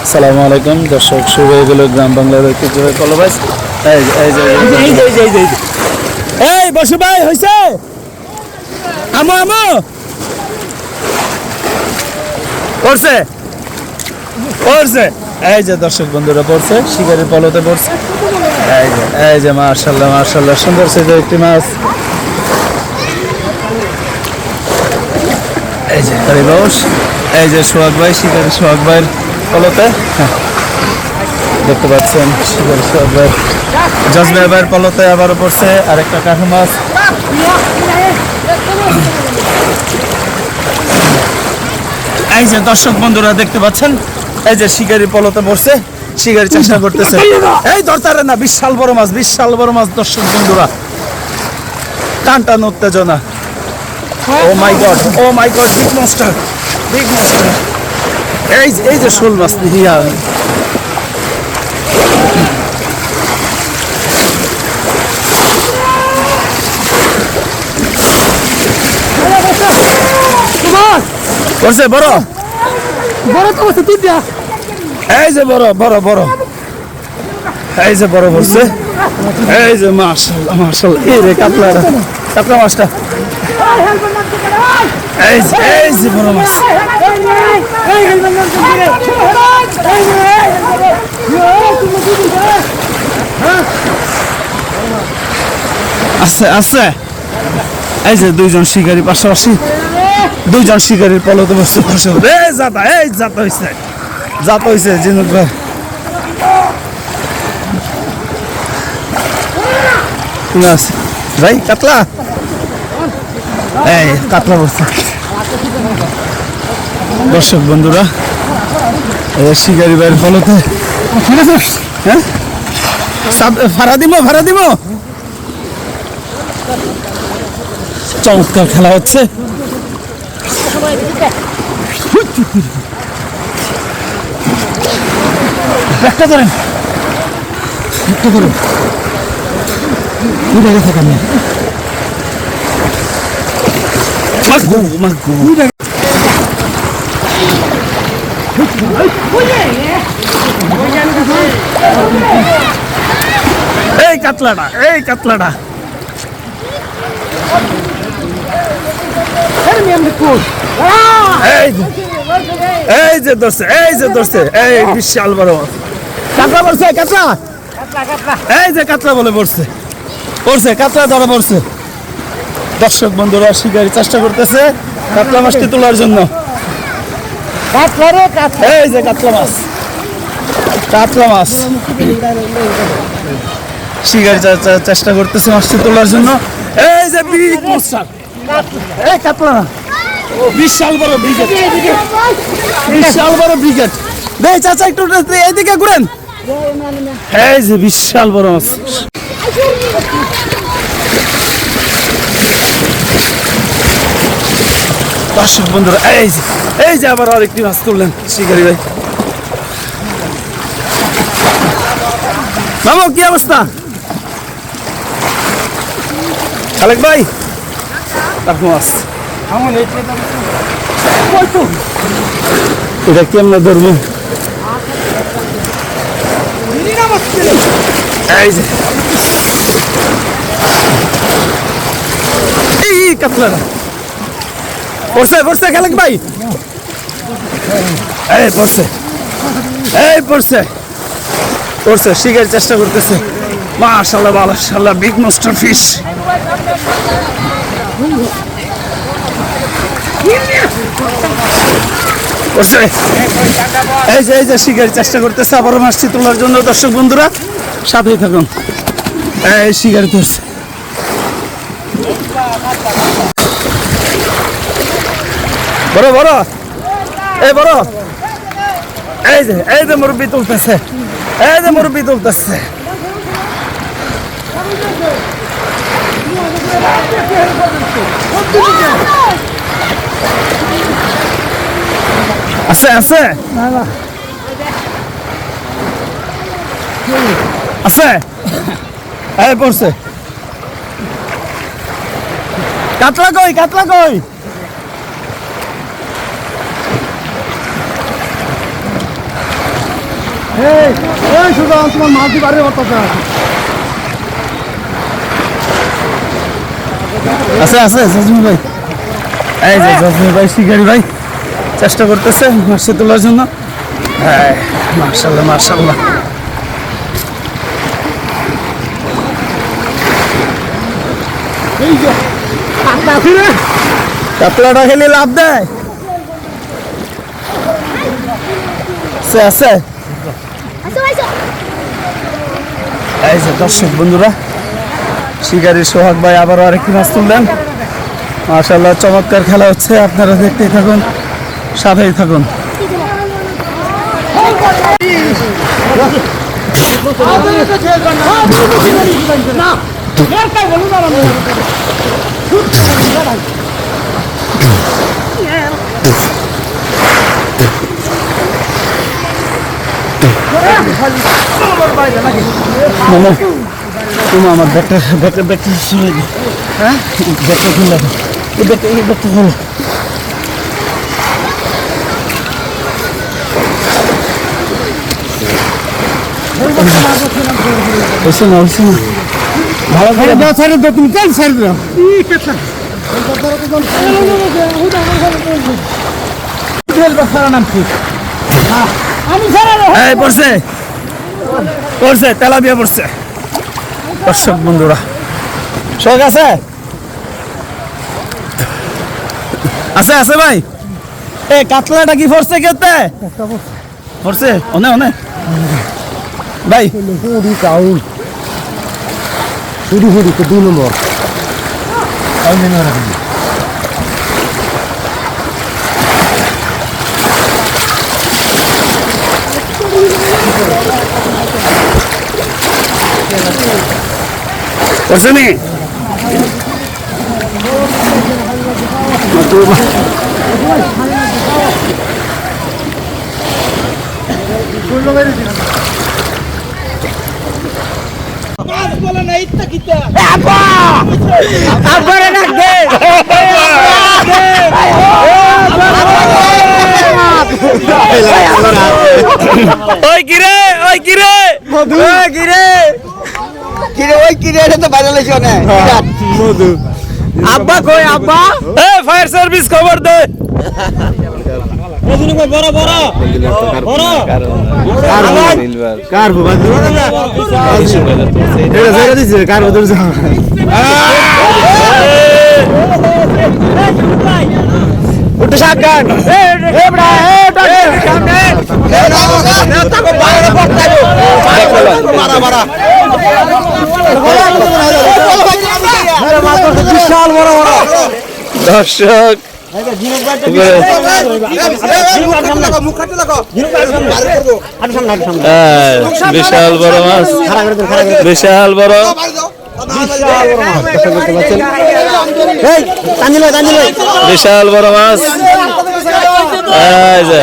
আসসালামু আলাইকুম দর্শক, শুরু হয়ে গেল গ্রাম বাংলার ঐতিহ্যবাহী কলবাস। এই বসু ভাই হয়েছে, আমো আমো পড়ছে পড়ছে। এই যে দর্শক বন্ধুরা পড়ছে, শিকারের পলতে পড়ছে। এই যে মাশাআল্লাহ মাশাআল্লাহ, সুন্দর সাইজের একটি মাছ। এই যে কারিবাউস, এই যে সোহাগ ভাই, শিকারের সোহাগ ভাইয়ের পলতে দেখতে পাচ্ছেন। শিকারের সোহাগ ভাই, জজবে ভাইয়ের পলতে আবারও পড়ছে আরেকটা কাঠু মাছ। এই যে দর্শক বন্ধুরা দেখতে পাচ্ছেন, এই যে শিকারি পলতে পড়ছে, শিকারি চেষ্টা করতেছে। এই ধরতারে না, বিশাল বড় মাছ, বিশাল বড় মাছ দর্শক বন্ধুরা, টান টান উত্তেজনা। Oh my god, oh my god, big monster, big monster. এই যে শোল মাছ নিয়া, করছে বড় বড় তো বসে তুই দিয়া। এই যে বড় বড় বড়, এই যে বড় বসছে, এই যে মাশাআল্লাহ মাশাআল্লাহ। এই রে কাতলা, কাতলা মাছটা, এই যে বড় মাছ। আছে আছে, এই যে দুইজন শিকারী পাশাপাশি, দুইজন শিকারীর পলতে বসছে। এই জাতা, এই জাতা হয়েছে, জাতা হয়েছে জিনুক ভাই। ভাই কাতলা, এই কাতলা বসছে দর্শক বন্ধুরা, শিকারি ভাইয়ের পলতে। হ্যাঁ ভাড়া দিব, ভাড়া দিব। চমৎকার খেলা হচ্ছে। একটা ধরেন, একটা ধরেন, এই কাতলাটা, এই কাতলাটা, এই যে ধরছে, এই যে ধরছে, এই বিশাল বড় কাতলা পড়ছে, কাতলা, এই যে কাতলা বলে পড়ছে, পড়ছে কাতলা ধরা পড়ছে। দর্শক বন্ধুরা শিকারি চেষ্টা করতেছে কাতলা মাছটি তোলার জন্য। এই যে কাতলা মাছ, কাতলা মাছ, শিকারি চেষ্টা করতেছে মাছটি তোলার জন্য। এই যে বিগ মনস্টার, এই কাতলা না, বিশাল বড় ব্রিগেড, বিশাল বড় ব্রিগেড। দেই চাচা একটু এদিকে ঘুরেন। এই যে বিশাল বড় মাছ। দর্শক বন্ধুরা এই যে আবার আরেকটি মাছ তুললেন শিকারি ভাই। মামা কি অবস্থা? খালেক ভাই মাছ এটা কেমনে ধরবো? এই যে এই কাতলাটা পড়ছে, পড়ছে খালেক ভাই, এই পড়ছে, এই পড়ছে, পড়ছে। শিকার চেষ্টা করতেছে। মাশাআল্লাহ মাশাআল্লাহ, বিগ মনস্টার ফিশ। এই যে শিকারি চেষ্টা করতেছে আবারও মাছটি তোলার জন্য। দর্শক বন্ধুরা সাথেই থাকুন। এই শিকারি ধরছে, বড় বড়, এই বড়, এই যে মুরব্বি তুলতেছে, এই যে মুরব্বি তুলতেছে। আছে আছে আছে, এই পড়ছে। কাতলা কই, কাতলা কই? তোমার মাছ দিয়ে বাড়ি করতে আছে আছে জজমি ভাই, এই যে জজমি ভাই শিকারি ভাই চেষ্টা করতেছে মাছে তোলার জন্য। হ্যাঁ মাশাআল্লাহ মাশাআল্লাহ। কাতলাটা খেলে লাভ দেয়। আছে এই যে দর্শক বন্ধুরা, শিকারী সোহাগ ভাই আবারও আরেকটি মাছ তুললেন। মাশাআল্লাহ চমৎকার খেলা হচ্ছে, আপনারা দেখতেই থাকুন, সাথেই থাকুন। তুমি আমার ব্যাগটা শুনে দি, হ্যাঁ ব্যাগটা খুলে ব্যাগটা হলো হয়েছে না ভালো করে দাও, ছেড়ে দাও, তুমি কেন ছেড়ে দাও? পড়ছে পড়ছে তেলাপিয়া পড়ছে। দর্শক বন্ধুরা শখ আছে আছে আছে ভাই, এই কাতলাটা কি পড়ছে কেতে পড়ছে অনে অনে ভাই চাউল শুরু করি তো 2 নম্বর পড়ছে নি ওই কিরে ওই কিরে ওই কিরে কিরে ওই কিরে এটা তো বাইরে লেছো না মধু আব্বা কই আব্বা, এ ফায়ার সার্ভিস খবর দে। বড় বড় বড় কার বাবা এটা জায়গা দিছে কার ওদের উঠে সাকান এ বড়া এ সামনে এ না তাকো বাইরে পড়তাইবো মারা মারা বিশাল বড় বড় দর্শক বিশাল বড় মাছ, বিশাল বড় বিশাল বড় মাছ। এই যে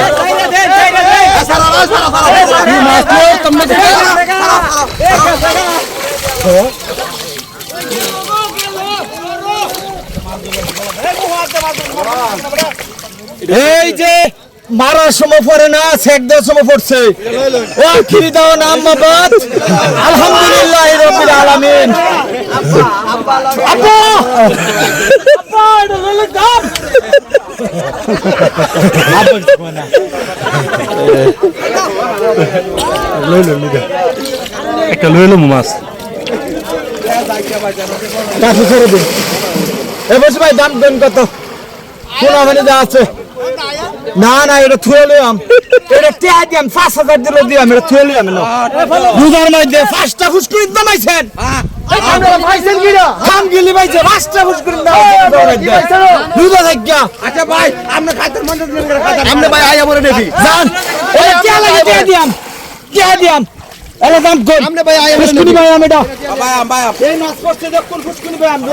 এই যে মারার সময় পড়ে না, সেক দেওয়ার সময় পড়ছে। ও আখিরি দাও নাম মাবাদ আলহামদুলিল্লাহ রাব্বিল আলামিন। আব্বা আব্বা এটা লইলে দাম লইলো নিদা একটা লইলো মাছ কাছে ছেড়ে দে। এ বস ভাই দাম দেন কত? কোন মানে যা আছে না না এটা থুয়ে লইলাম, এটা টিয়া দিয়াম 5000 দিলে দিলাম, এটা থুয়ে লইলাম না বুঝার মধ্যে 5টা ফুসকুড়ি দামাইছেন। আপনারা পাইছেন কি না? কাম গিলি পাইছে 5টা ফুসকুড়ি দামাইছেন বুঝা থাকিয়া। আচ্ছা ভাই আপনি খাতের মধ্যে দিলেন করে খাতের আপনি ভাই আয়া বলে দেখি জান এটা টিয়া লাগে টিয়া দিয়াম এর দাম কই আপনি ভাই আয়া ফুসকুড়ি ভাই আমি এটা ভাই এই মাছ করতে দেখ কোন ফুসকুড়ি ভাই আমি